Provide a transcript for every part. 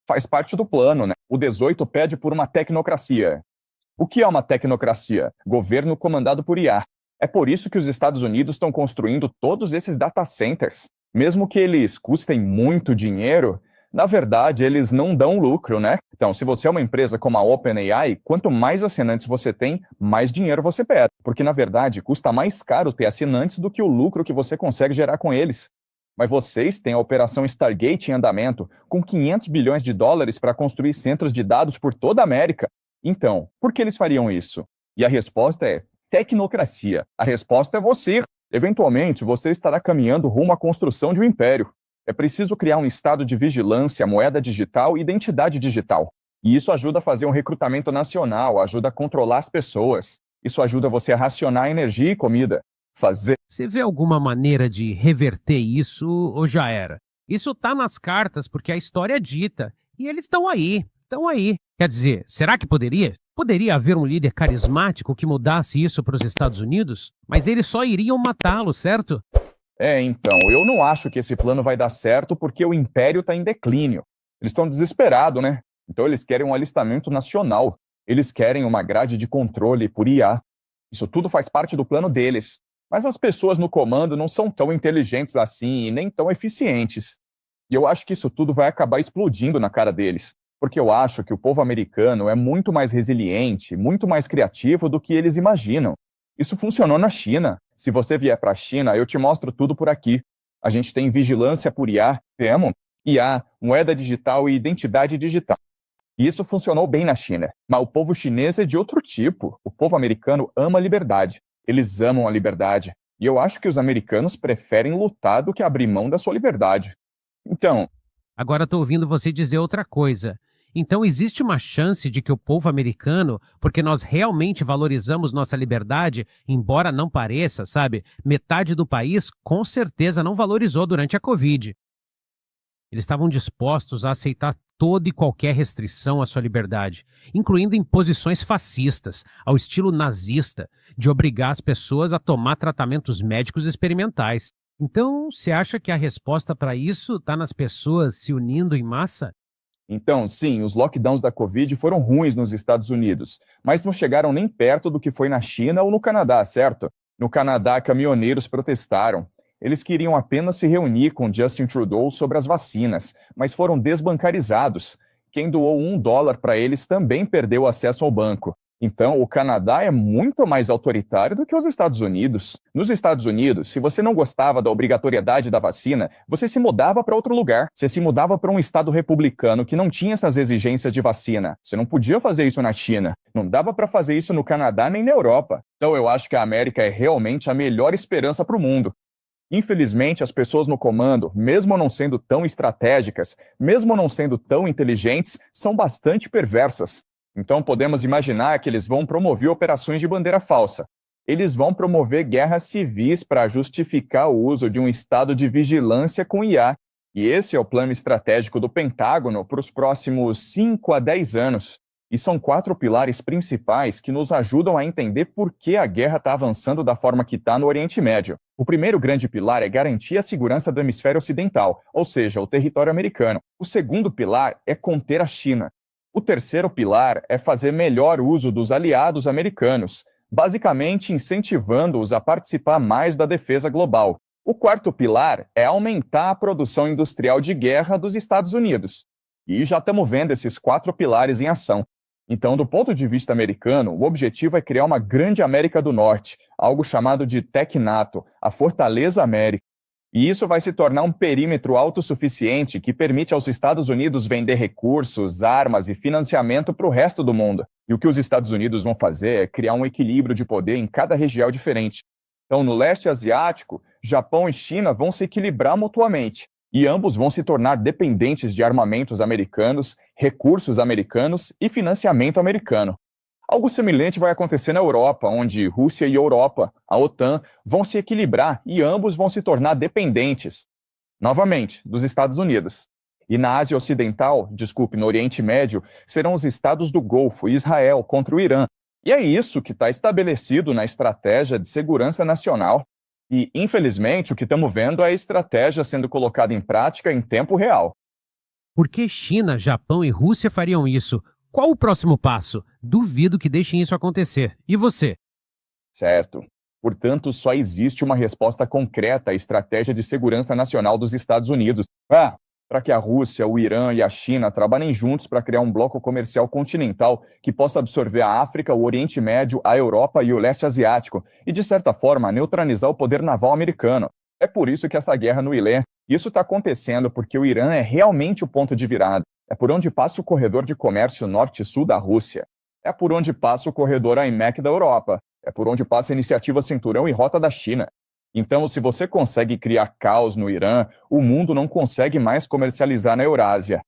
Faz parte do plano, né? O 18 pede por uma tecnocracia. O que é uma tecnocracia? Governo comandado por IA. É por isso que os Estados Unidos estão construindo todos esses data centers. Mesmo que eles custem muito dinheiro, na verdade, eles não dão lucro, né? Então, se você é uma empresa como a OpenAI, quanto mais assinantes você tem, mais dinheiro você perde. Porque, na verdade, custa mais caro ter assinantes do que o lucro que você consegue gerar com eles. Mas vocês têm a operação Stargate em andamento, com 500 bilhões de dólares para construir centros de dados por toda a América. Então, por que eles fariam isso? E a resposta é tecnocracia. A resposta é você. Eventualmente, você estará caminhando rumo à construção de um império. É preciso criar um estado de vigilância, moeda digital e identidade digital. E isso ajuda a fazer um recrutamento nacional, ajuda a controlar as pessoas. Isso ajuda você a racionar energia e comida. Você vê alguma maneira de reverter isso ou já era? Isso tá nas cartas porque a história é dita. E eles estão aí, estão aí. Quer dizer, será que poderia? Poderia haver um líder carismático que mudasse isso para os Estados Unidos? Mas eles só iriam matá-lo, certo? Então, eu não acho que esse plano vai dar certo porque o império está em declínio. Eles estão desesperados, né? Então eles querem um alistamento nacional. Eles querem uma grade de controle por IA. Isso tudo faz parte do plano deles. Mas as pessoas no comando não são tão inteligentes assim e nem tão eficientes. E eu acho que isso tudo vai acabar explodindo na cara deles. Porque eu acho que o povo americano é muito mais resiliente, muito mais criativo do que eles imaginam. Isso funcionou na China. Se você vier para a China, eu te mostro tudo por aqui. A gente tem vigilância por IA, temos IA, moeda digital e identidade digital. E isso funcionou bem na China. Mas o povo chinês é de outro tipo. O povo americano ama a liberdade. Eles amam a liberdade. E eu acho que os americanos preferem lutar do que abrir mão da sua liberdade. Então, Agora estou ouvindo você dizer outra coisa. Então existe uma chance de que o povo americano, porque nós realmente valorizamos nossa liberdade, embora não pareça, sabe? Metade do país com certeza não valorizou durante a Covid. Eles estavam dispostos a aceitar toda e qualquer restrição à sua liberdade, incluindo imposições fascistas, ao estilo nazista, de obrigar as pessoas a tomar tratamentos médicos experimentais. Então, você acha que a resposta para isso está nas pessoas se unindo em massa? sim, os lockdowns da Covid foram ruins nos Estados Unidos, mas não chegaram nem perto do que foi na China ou no Canadá, certo? No Canadá, caminhoneiros protestaram. Eles queriam apenas se reunir com Justin Trudeau sobre as vacinas, mas foram desbancarizados. Quem doou $1 para eles também perdeu acesso ao banco. Então, o Canadá é muito mais autoritário do que os Estados Unidos. Nos Estados Unidos, se você não gostava da obrigatoriedade da vacina, você se mudava para outro lugar. Você se mudava para um estado republicano que não tinha essas exigências de vacina. Você não podia fazer isso na China. Não dava para fazer isso no Canadá nem na Europa. Então, eu acho que a América é realmente a melhor esperança para o mundo. Infelizmente, as pessoas no comando, mesmo não sendo tão estratégicas, mesmo não sendo tão inteligentes, são bastante perversas. Então, podemos imaginar que eles vão promover operações de bandeira falsa. Eles vão promover guerras civis para justificar o uso de um estado de vigilância com IA. E esse é o plano estratégico do Pentágono para os próximos 5 a 10 anos. E são 4 pilares principais que nos ajudam a entender por que a guerra está avançando da forma que está no Oriente Médio. O primeiro grande pilar é garantir a segurança do hemisfério ocidental, ou seja, o território americano. O segundo pilar é conter a China. O terceiro pilar é fazer melhor uso dos aliados americanos, basicamente incentivando-os a participar mais da defesa global. O quarto pilar é aumentar a produção industrial de guerra dos Estados Unidos. E já estamos vendo esses 4 pilares em ação. Então, do ponto de vista americano, o objetivo é criar uma grande América do Norte, algo chamado de TecNato, a Fortaleza América. E isso vai se tornar um perímetro autossuficiente que permite aos Estados Unidos vender recursos, armas e financiamento para o resto do mundo. E o que os Estados Unidos vão fazer é criar um equilíbrio de poder em cada região diferente. Então, no leste asiático, Japão e China vão se equilibrar mutuamente. E ambos vão se tornar dependentes de armamentos americanos, recursos americanos e financiamento americano. Algo semelhante vai acontecer na Europa, onde Rússia e Europa, a OTAN, vão se equilibrar e ambos vão se tornar dependentes, novamente, dos Estados Unidos. E na Ásia Ocidental, no Oriente Médio, serão os estados do Golfo e Israel contra o Irã. E é isso que está estabelecido na estratégia de segurança nacional. E, infelizmente, o que estamos vendo é a estratégia sendo colocada em prática em tempo real. Por que China, Japão e Rússia fariam isso? Qual o próximo passo? Duvido que deixem isso acontecer. E você? Certo. Portanto, só existe uma resposta concreta à estratégia de segurança nacional dos Estados Unidos. Para que a Rússia, o Irã e a China trabalhem juntos para criar um bloco comercial continental que possa absorver a África, o Oriente Médio, a Europa e o leste asiático e, de certa forma, neutralizar o poder naval americano. É por isso que essa guerra no Irã, isso está acontecendo porque o Irã é realmente o ponto de virada. É por onde passa o corredor de comércio norte-sul da Rússia. É por onde passa o corredor AIMEC da Europa. É por onde passa a iniciativa Cinturão e Rota da China. Então, se você consegue criar caos no Irã, o mundo não consegue mais comercializar na Eurásia.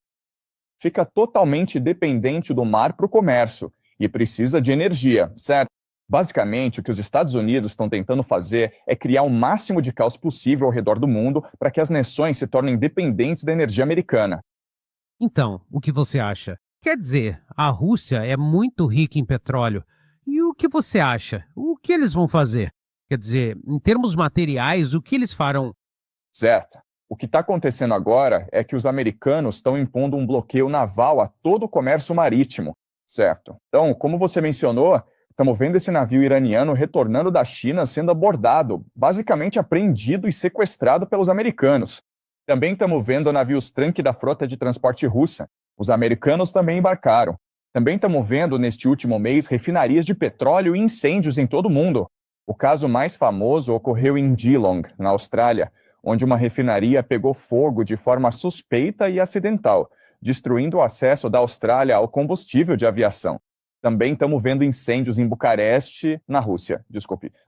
Fica totalmente dependente do mar para o comércio e precisa de energia, certo? Basicamente, o que os Estados Unidos estão tentando fazer é criar o máximo de caos possível ao redor do mundo para que as nações se tornem dependentes da energia americana. Então, o que você acha? Quer dizer, a Rússia é muito rica em petróleo. E o que você acha? O que eles vão fazer? Quer dizer, em termos materiais, o que eles farão? Certo. O que está acontecendo agora é que os americanos estão impondo um bloqueio naval a todo o comércio marítimo, certo? Então, como você mencionou, estamos vendo esse navio iraniano retornando da China sendo abordado, basicamente apreendido e sequestrado pelos americanos. Também estamos vendo navios tanque da frota de transporte russa. Os americanos também embarcaram. Também estamos vendo, neste último mês, refinarias de petróleo e incêndios em todo o mundo. O caso mais famoso ocorreu em Geelong, na Austrália, onde uma refinaria pegou fogo de forma suspeita e acidental, destruindo o acesso da Austrália ao combustível de aviação. Também estamos vendo incêndios em Bucareste, na Rússia,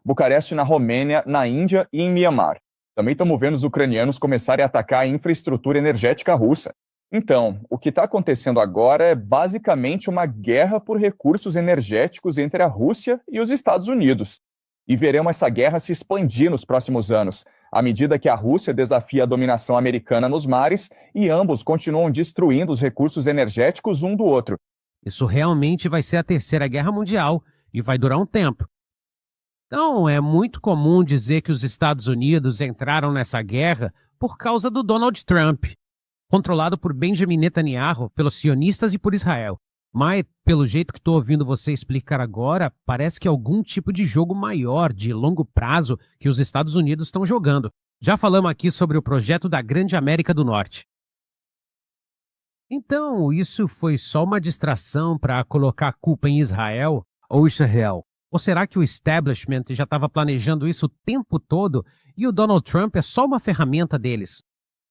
Bucareste, na Romênia, na Índia e em Mianmar. Também estamos vendo os ucranianos começarem a atacar a infraestrutura energética russa. Então, o que está acontecendo agora é basicamente uma guerra por recursos energéticos entre a Rússia e os Estados Unidos. E veremos essa guerra se expandir nos próximos anos, à medida que a Rússia desafia a dominação americana nos mares e ambos continuam destruindo os recursos energéticos um do outro. Isso realmente vai ser a Terceira Guerra Mundial e vai durar um tempo. Então, é muito comum dizer que os Estados Unidos entraram nessa guerra por causa do Donald Trump, controlado por Benjamin Netanyahu, pelos sionistas e por Israel. Mas, pelo jeito que estou ouvindo você explicar agora, parece que é algum tipo de jogo maior, de longo prazo, que os Estados Unidos estão jogando. Já falamos aqui sobre o projeto da Grande América do Norte. Então, isso foi só uma distração para colocar a culpa em Israel ou Israel? Ou será que o establishment já estava planejando isso o tempo todo e o Donald Trump é só uma ferramenta deles?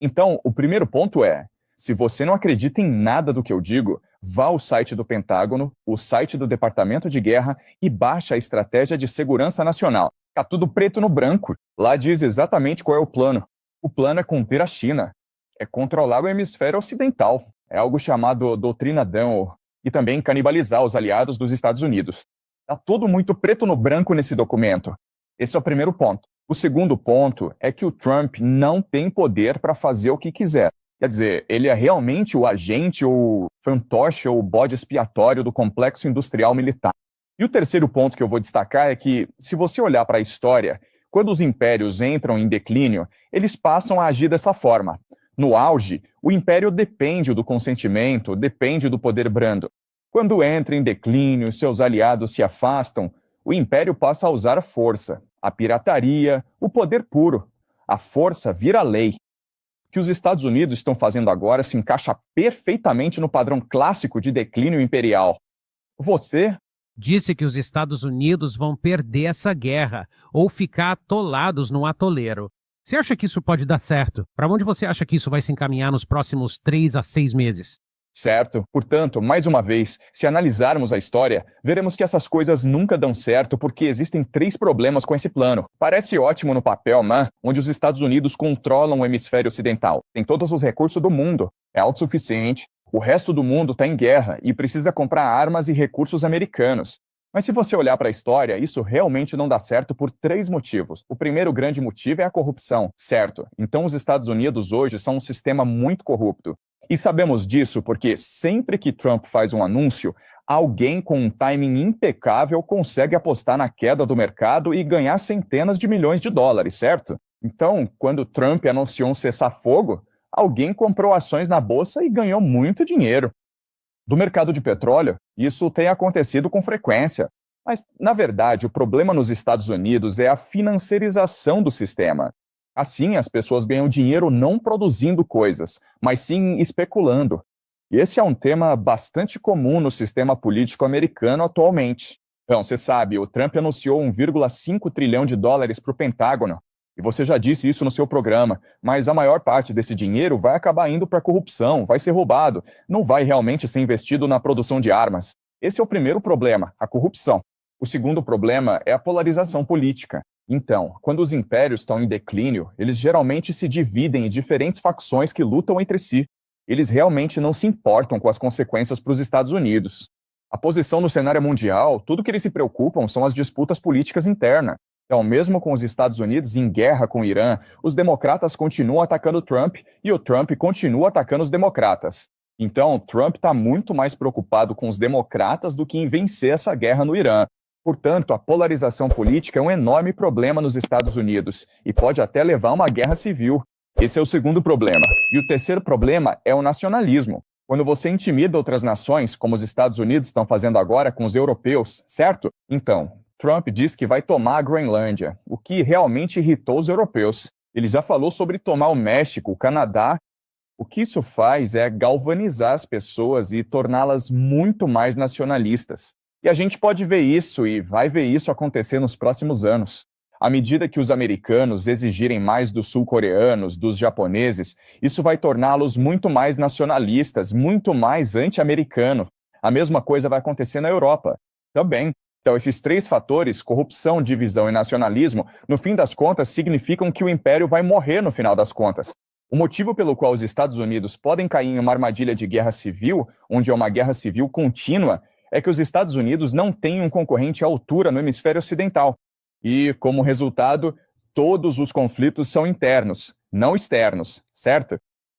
Então, o primeiro ponto é, se você não acredita em nada do que eu digo, vá ao site do Pentágono, o site do Departamento de Guerra e baixe a Estratégia de Segurança Nacional. Tá tudo preto no branco. Lá diz exatamente qual é o plano. O plano é conter a China, é controlar o hemisfério ocidental. É algo chamado Doutrina Dunn e também canibalizar os aliados dos Estados Unidos. Tá tudo muito preto no branco nesse documento. Esse é o primeiro ponto. O segundo ponto é que o Trump não tem poder para fazer o que quiser. Quer dizer, ele é realmente o agente ou fantoche ou bode expiatório do complexo industrial militar. E o terceiro ponto que eu vou destacar é que, se você olhar para a história, quando os impérios entram em declínio, eles passam a agir dessa forma. No auge, o império depende do consentimento, depende do poder brando. Quando entra em declínio, seus aliados se afastam, o império passa a usar a força, a pirataria, o poder puro. A força vira lei. O que os Estados Unidos estão fazendo agora se encaixa perfeitamente no padrão clássico de declínio imperial. Você disse que os Estados Unidos vão perder essa guerra ou ficar atolados no atoleiro. Você acha que isso pode dar certo? Para onde você acha que isso vai se encaminhar nos próximos 3 a 6 meses? Certo. Portanto, mais uma vez, se analisarmos a história, veremos que essas coisas nunca dão certo porque existem 3 problemas com esse plano. Parece ótimo no papel, onde os Estados Unidos controlam o hemisfério ocidental. Tem todos os recursos do mundo. É autossuficiente. O resto do mundo está em guerra e precisa comprar armas e recursos americanos. Mas se você olhar para a história, isso realmente não dá certo por 3 motivos. O primeiro grande motivo é a corrupção, certo? Então os Estados Unidos hoje são um sistema muito corrupto. E sabemos disso porque sempre que Trump faz um anúncio, alguém com um timing impecável consegue apostar na queda do mercado e ganhar centenas de milhões de dólares, certo? Então, quando Trump anunciou um cessar-fogo, alguém comprou ações na bolsa e ganhou muito dinheiro. Do mercado de petróleo, isso tem acontecido com frequência. Mas, na verdade, o problema nos Estados Unidos é a financiarização do sistema. Assim, as pessoas ganham dinheiro não produzindo coisas, mas sim especulando. E esse é um tema bastante comum no sistema político americano atualmente. Então, você sabe, o Trump anunciou 1,5 trilhão de dólares para o Pentágono. E você já disse isso no seu programa, mas a maior parte desse dinheiro vai acabar indo para a corrupção, vai ser roubado, não vai realmente ser investido na produção de armas. Esse é o primeiro problema, a corrupção. O segundo problema é a polarização política. Então, quando os impérios estão em declínio, eles geralmente se dividem em diferentes facções que lutam entre si. Eles realmente não se importam com as consequências para os Estados Unidos. A posição no cenário mundial, tudo que eles se preocupam são as disputas políticas internas. Então, mesmo com os Estados Unidos em guerra com o Irã, os democratas continuam atacando Trump e o Trump continua atacando os democratas. Então, Trump está muito mais preocupado com os democratas do que em vencer essa guerra no Irã. Portanto, a polarização política é um enorme problema nos Estados Unidos e pode até levar a uma guerra civil. Esse é o segundo problema. E o terceiro problema é o nacionalismo. Quando você intimida outras nações, como os Estados Unidos estão fazendo agora com os europeus, certo? Então, Trump diz que vai tomar a Groenlândia, o que realmente irritou os europeus. Ele já falou sobre tomar o México, o Canadá. O que isso faz é galvanizar as pessoas e torná-las muito mais nacionalistas. E a gente pode ver isso e vai ver isso acontecer nos próximos anos. À medida que os americanos exigirem mais dos sul-coreanos, dos japoneses, isso vai torná-los muito mais nacionalistas, muito mais anti-americano. A mesma coisa vai acontecer na Europa também. Então, esses três fatores, corrupção, divisão e nacionalismo, no fim das contas, significam que o império vai morrer no final das contas. O motivo pelo qual os Estados Unidos podem cair em uma armadilha de guerra civil, onde é uma guerra civil contínua, é que os Estados Unidos não têm um concorrente à altura no hemisfério ocidental. E, como resultado, todos os conflitos são internos, não externos, certo?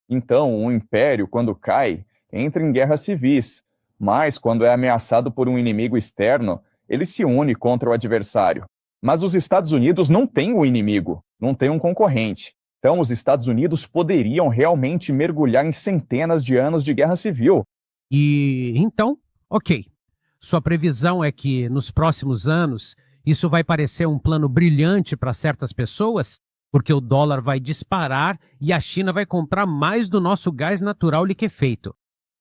Então, um império, quando cai, entra em guerras civis, mas quando é ameaçado por um inimigo externo, ele se une contra o adversário. Mas os Estados Unidos não têm um inimigo, não têm um concorrente. Então, os Estados Unidos poderiam realmente mergulhar em centenas de anos de guerra civil. E então, ok. Sua previsão é que, nos próximos anos, isso vai parecer um plano brilhante para certas pessoas, porque o dólar vai disparar e a China vai comprar mais do nosso gás natural liquefeito.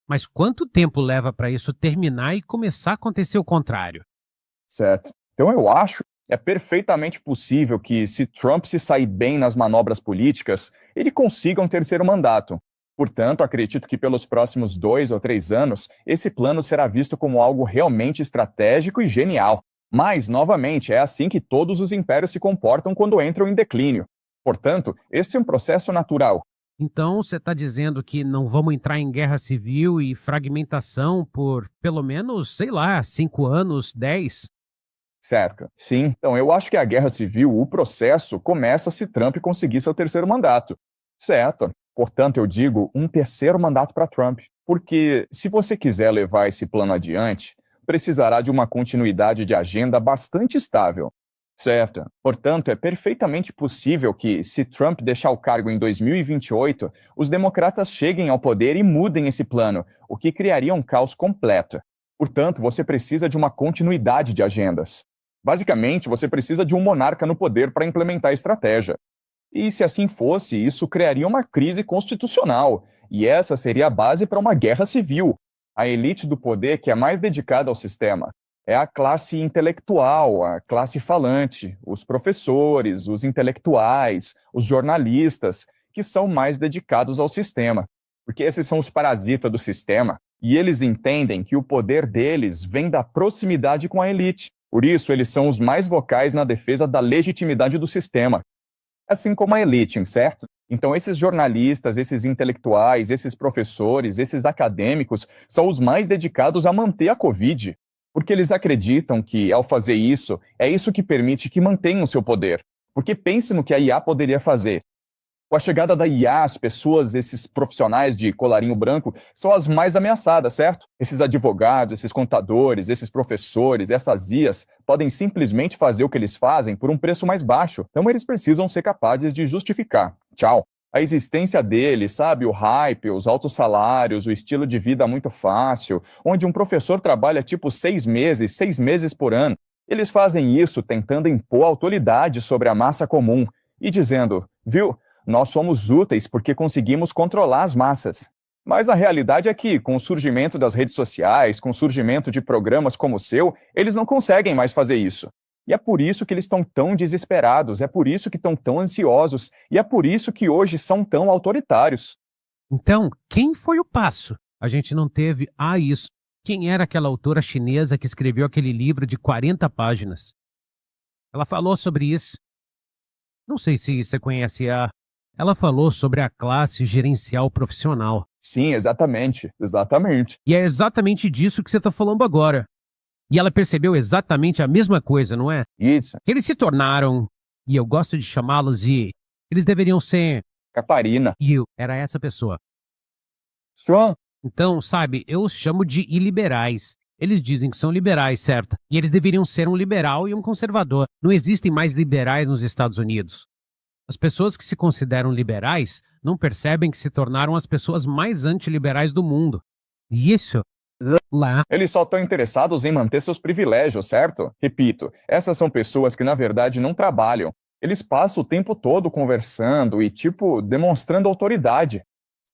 Mas quanto tempo leva para isso terminar e começar a acontecer o contrário? Certo. Então eu acho é perfeitamente possível que, se Trump se sair bem nas manobras políticas, ele consiga um terceiro mandato. Portanto, acredito que pelos próximos 2 ou 3 anos, esse plano será visto como algo realmente estratégico e genial. Mas, novamente, é assim que todos os impérios se comportam quando entram em declínio. Portanto, este é um processo natural. Então, você está dizendo que não vamos entrar em guerra civil e fragmentação por, pelo menos, sei lá, 5 anos, 10? Certo. Sim. Então, eu acho que a guerra civil, o processo, começa se Trump conseguir seu terceiro mandato. Certo. Portanto, eu digo um terceiro mandato para Trump. Porque, se você quiser levar esse plano adiante, precisará de uma continuidade de agenda bastante estável. Certo. Portanto, é perfeitamente possível que, se Trump deixar o cargo em 2028, os democratas cheguem ao poder e mudem esse plano, o que criaria um caos completo. Portanto, você precisa de uma continuidade de agendas. Basicamente, você precisa de um monarca no poder para implementar a estratégia. E se assim fosse, isso criaria uma crise constitucional, e essa seria a base para uma guerra civil. A elite do poder que é mais dedicada ao sistema é a classe intelectual, a classe falante, os professores, os intelectuais, os jornalistas, que são mais dedicados ao sistema, porque esses são os parasitas do sistema, e eles entendem que o poder deles vem da proximidade com a elite. Por isso, eles são os mais vocais na defesa da legitimidade do sistema, assim como a elite, certo? Então, esses jornalistas, esses intelectuais, esses professores, esses acadêmicos são os mais dedicados a manter a Covid, porque eles acreditam que, ao fazer isso, é isso que permite que mantenham o seu poder. Porque pense no que a IA poderia fazer. Com a chegada da IA, as pessoas, esses profissionais de colarinho branco, são as mais ameaçadas, certo? Esses advogados, esses contadores, esses professores, essas IAs, podem simplesmente fazer o que eles fazem por um preço mais baixo. Então eles precisam ser capazes de justificar. Tchau. A existência deles, sabe, o hype, os altos salários, o estilo de vida muito fácil, onde um professor trabalha tipo 6 meses por ano. Eles fazem isso tentando impor autoridade sobre a massa comum e dizendo, viu, nós somos úteis porque conseguimos controlar as massas. Mas a realidade é que, com o surgimento das redes sociais, com o surgimento de programas como o seu, eles não conseguem mais fazer isso. E é por isso que eles estão tão desesperados, é por isso que estão tão ansiosos, e é por isso que hoje são tão autoritários. Então, quem foi o passo? A gente não teve isso. Quem era aquela autora chinesa que escreveu aquele livro de 40 páginas? Ela falou sobre isso. Não sei se você conhece Ela falou sobre a classe gerencial profissional. Sim, exatamente, exatamente. E é exatamente disso que você está falando agora. E ela percebeu exatamente a mesma coisa, não é? Isso, Eles se tornaram, e eu gosto de chamá-los de... Eles deveriam ser... Catarina. You. Era essa pessoa. Sure. Então, sabe, eu os chamo de iliberais. Eles dizem que são liberais, certo? E eles deveriam ser um liberal e um conservador. Não existem mais liberais nos Estados Unidos. As pessoas que se consideram liberais não percebem que se tornaram as pessoas mais antiliberais do mundo. E isso, lá, Eles só estão interessados em manter seus privilégios, certo? Repito, essas são pessoas que na verdade não trabalham. Eles passam o tempo todo conversando e, demonstrando autoridade.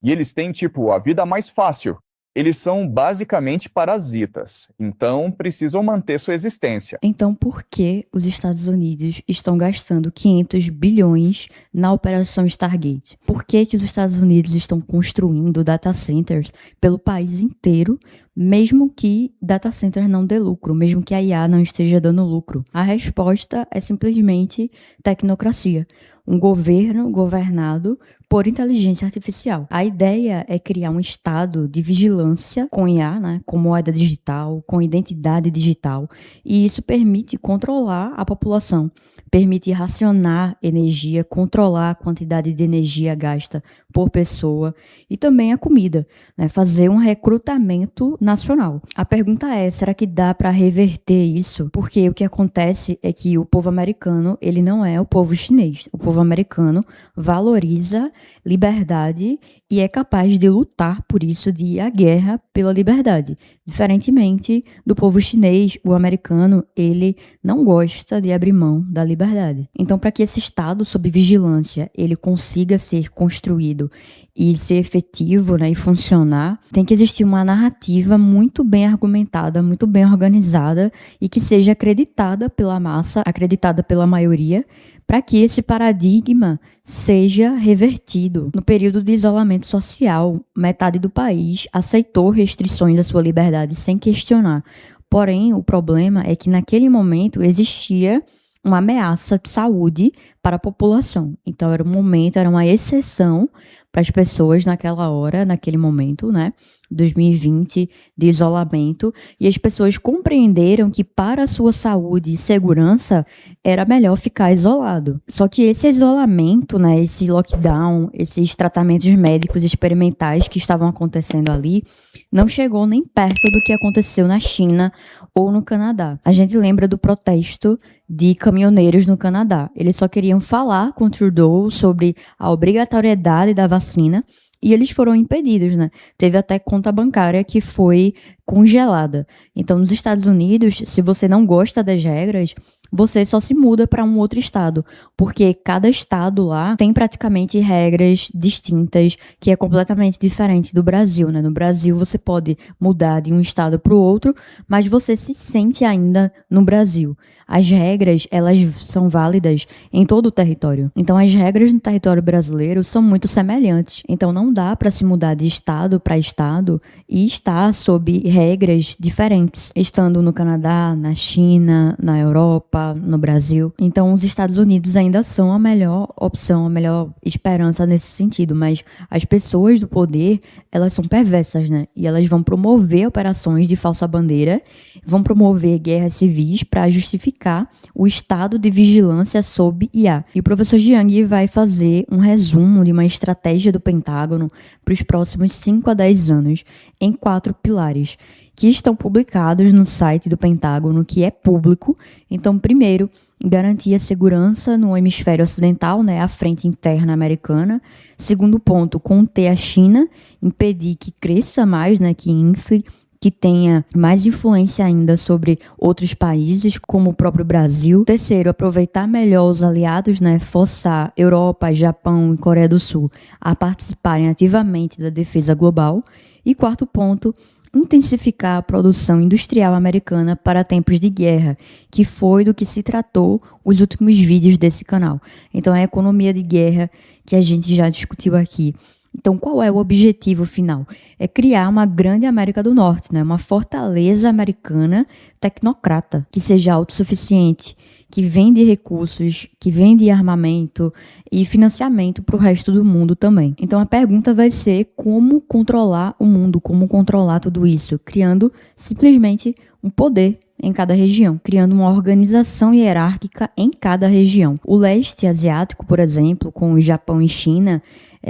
E eles têm, a vida mais fácil. Eles são basicamente parasitas, então precisam manter sua existência. Então, por que os Estados Unidos estão gastando 500 bilhões na Operação Stargate? Por que os Estados Unidos estão construindo data centers pelo país inteiro, mesmo que data center não dê lucro, mesmo que a IA não esteja dando lucro? A resposta é simplesmente tecnocracia. Um governo governado por inteligência artificial. A ideia é criar um estado de vigilância com IA, né, com moeda digital, com identidade digital, e isso permite controlar a população, permite racionar energia, controlar a quantidade de energia gasta por pessoa e também a comida, né, fazer um recrutamento nacional. A pergunta é, será que dá para reverter isso? Porque o que acontece é que o povo americano, ele não é o povo chinês. O povo americano valoriza liberdade e é capaz de lutar por isso, de ir à guerra pela liberdade. Diferentemente do povo chinês, o americano, ele não gosta de abrir mão da liberdade. Então, para que esse estado sob vigilância, ele consiga ser construído e ser efetivo, né, e funcionar, tem que existir uma narrativa muito bem argumentada, muito bem organizada e que seja acreditada pela massa, acreditada pela maioria, para que esse paradigma seja revertido. No período de isolamento social, metade do país aceitou restrições à sua liberdade sem questionar. Porém, o problema é que naquele momento existia uma ameaça de saúde para a população. Então, era um momento, era uma exceção para as pessoas naquela hora, naquele momento, né? 2020, de isolamento, e as pessoas compreenderam que para a sua saúde e segurança era melhor ficar isolado. Só que esse isolamento, né, esse lockdown, esses tratamentos médicos experimentais que estavam acontecendo ali, não chegou nem perto do que aconteceu na China ou no Canadá. A gente lembra do protesto de caminhoneiros no Canadá. Eles só queriam falar com Trudeau sobre a obrigatoriedade da vacina, e eles foram impedidos, né? Teve até conta bancária que foi congelada. Então, nos Estados Unidos, se você não gosta das regras, você só se muda para um outro estado, porque cada estado lá tem praticamente regras distintas, que é completamente diferente do Brasil, né? No Brasil, você pode mudar de um estado para o outro, mas você se sente ainda no Brasil. As regras, elas são válidas em todo o território. Então, as regras no território brasileiro são muito semelhantes. Então, não dá para se mudar de estado para estado e estar sob regras diferentes, estando no Canadá, na China, na Europa, no Brasil. Então, os Estados Unidos ainda são a melhor opção, a melhor esperança nesse sentido, mas as pessoas do poder, elas são perversas, né? E elas vão promover operações de falsa bandeira, vão promover guerras civis para justificar intensificar o estado de vigilância sob IA. E o professor Jiang vai fazer um resumo de uma estratégia do Pentágono para os próximos 5 a 10 anos em 4 pilares, que estão publicados no site do Pentágono, que é público. Então, primeiro, garantir a segurança no hemisfério ocidental, né, a frente interna americana. Segundo ponto, conter a China, impedir que cresça mais, né, que infle, que tenha mais influência ainda sobre outros países, como o próprio Brasil. Terceiro, aproveitar melhor os aliados, né, forçar Europa, Japão e Coreia do Sul a participarem ativamente da defesa global. E quarto ponto, intensificar a produção industrial americana para tempos de guerra, que foi do que se tratou os últimos vídeos desse canal. Então, a economia de guerra que a gente já discutiu aqui. Então, qual é o objetivo final? É criar uma grande América do Norte, né? Uma fortaleza americana tecnocrata, que seja autossuficiente, que vende recursos, que vende armamento e financiamento para o resto do mundo também. Então, a pergunta vai ser como controlar o mundo, como controlar tudo isso, criando simplesmente um poder em cada região, criando uma organização hierárquica em cada região. O leste asiático, por exemplo, com o Japão e China,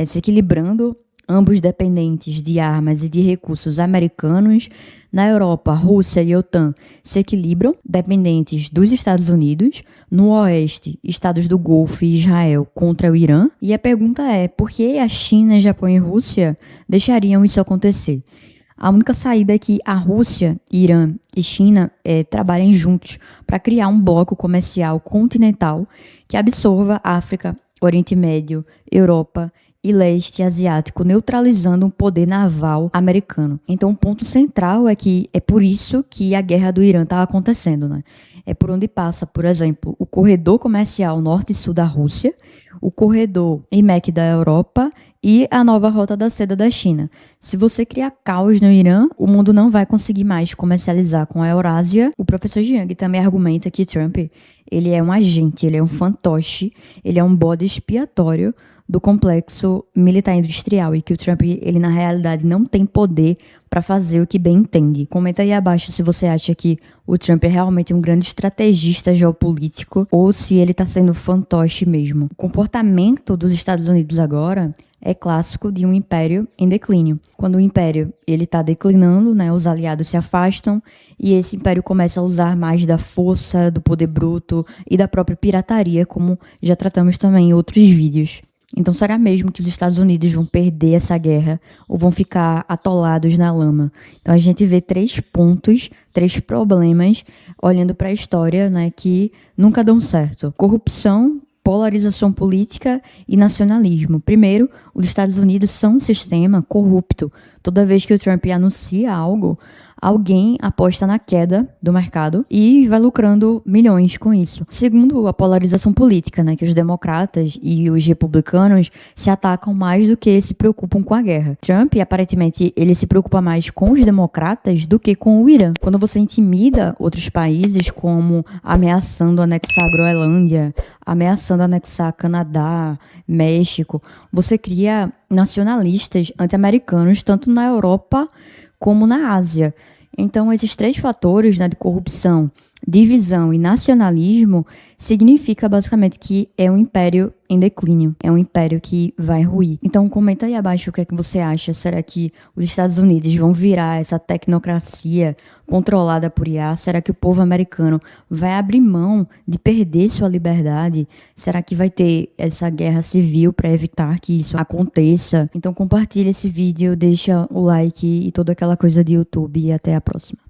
se equilibrando, ambos dependentes de armas e de recursos americanos. Na Europa, Rússia e OTAN se equilibram, dependentes dos Estados Unidos. No oeste, estados do Golfo e Israel contra o Irã. E a pergunta é, por que a China, Japão e Rússia deixariam isso acontecer? A única saída é que a Rússia, Irã e China trabalhem juntos para criar um bloco comercial continental que absorva África, Oriente Médio, Europa e leste asiático, neutralizando um poder naval americano. Então, o ponto central é que é por isso que a guerra do Irã está acontecendo, né? É por onde passa, por exemplo, o corredor comercial norte e sul da Rússia, o corredor IMEC da Europa e a nova rota da seda da China. Se você criar caos no Irã, o mundo não vai conseguir mais comercializar com a Eurásia. O professor Jiang também argumenta que Trump, ele é um agente, ele é um fantoche, ele é um bode expiatório do complexo militar industrial e que o Trump, ele na realidade não tem poder para fazer o que bem entende. Comenta aí abaixo se você acha que o Trump é realmente um grande estrategista geopolítico ou se ele está sendo fantoche mesmo. O comportamento dos Estados Unidos agora é clássico de um império em declínio. Quando o império está declinando, né, os aliados se afastam e esse império começa a usar mais da força, do poder bruto e da própria pirataria, como já tratamos também em outros vídeos. Então, será mesmo que os Estados Unidos vão perder essa guerra ou vão ficar atolados na lama? Então, a gente vê 3 pontos, 3 problemas, olhando para a história, né, que nunca dão certo. Corrupção, polarização política e nacionalismo. Primeiro, os Estados Unidos são um sistema corrupto. Toda vez que o Trump anuncia algo, alguém aposta na queda do mercado e vai lucrando milhões com isso. Segundo, a polarização política, né, que os democratas e os republicanos se atacam mais do que se preocupam com a guerra. Trump, aparentemente, ele se preocupa mais com os democratas do que com o Irã. Quando você intimida outros países, como ameaçando anexar a Groenlândia, ameaçando anexar Canadá, México, você cria nacionalistas anti-americanos, tanto na Europa como na Ásia. Então, esses 3 fatores, né, de corrupção, divisão e nacionalismo, significa basicamente que é um império em declínio, é um império que vai ruir. Então, comenta aí abaixo o que é que você acha. Será que os Estados Unidos vão virar essa tecnocracia controlada por IA? Será que o povo americano vai abrir mão de perder sua liberdade? Será que vai ter essa guerra civil para evitar que isso aconteça? Então, compartilha esse vídeo, deixa o like e toda aquela coisa de YouTube e até a próxima.